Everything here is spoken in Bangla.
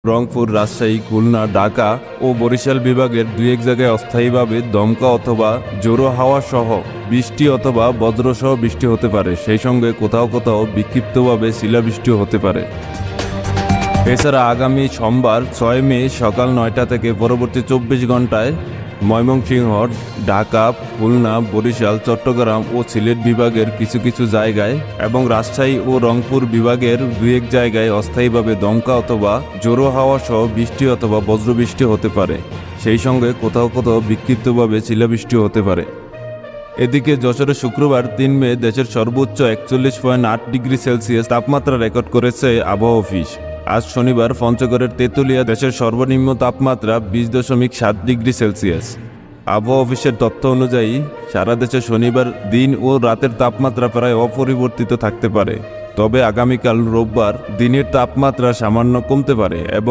রংপুর, রাজশাহী, খুলনা, ঢাকা ও বরিশাল বিভাগের দুই এক জায়গায় অস্থায়ীভাবে দমকা অথবা জোড়ো হাওয়া সহ বৃষ্টি অথবা বজ্রসহ বৃষ্টি হতে পারে। সেই সঙ্গে কোথাও কোথাও বিক্ষিপ্তভাবে শিলাবৃষ্টিও হতে পারে। এছাড়া আগামী সোমবার ৬ মে সকাল ৯টা থেকে পরবর্তী ২৪ ঘন্টায় ময়মনসিংহ, ঢাকা, খুলনা, বরিশাল, চট্টগ্রাম ও সিলেট বিভাগের কিছু কিছু জায়গায় এবং রাজশাহী ও রংপুর বিভাগের দুই এক জায়গায় অস্থায়ীভাবে দমকা অথবা জোড়ো হাওয়া সহ বৃষ্টি অথবা বজ্রবৃষ্টি হতে পারে। সেই সঙ্গে কোথাও কোথাও বিক্ষিপ্তভাবে শিলাবৃষ্টি হতে পারে। এদিকে যশোরে শুক্রবার ৩ মে দেশের সর্বোচ্চ ৪১.৮ ডিগ্রি সেলসিয়াস তাপমাত্রা রেকর্ড করেছে আবহাওয়া অফিস। আজ শনিবার পঞ্চগড়ের তেঁতুলিয়া দেশের সর্বনিম্ন তাপমাত্রা ২০.৭ ডিগ্রি সেলসিয়াস। আবহাওয়া অফিসের তথ্য অনুযায়ী সারা দেশে শনিবার দিন ও রাতের তাপমাত্রা প্রায় অপরিবর্তিত থাকতে পারে, তবে আগামীকাল রোববার দিনের তাপমাত্রা সামান্য কমতে পারে এবং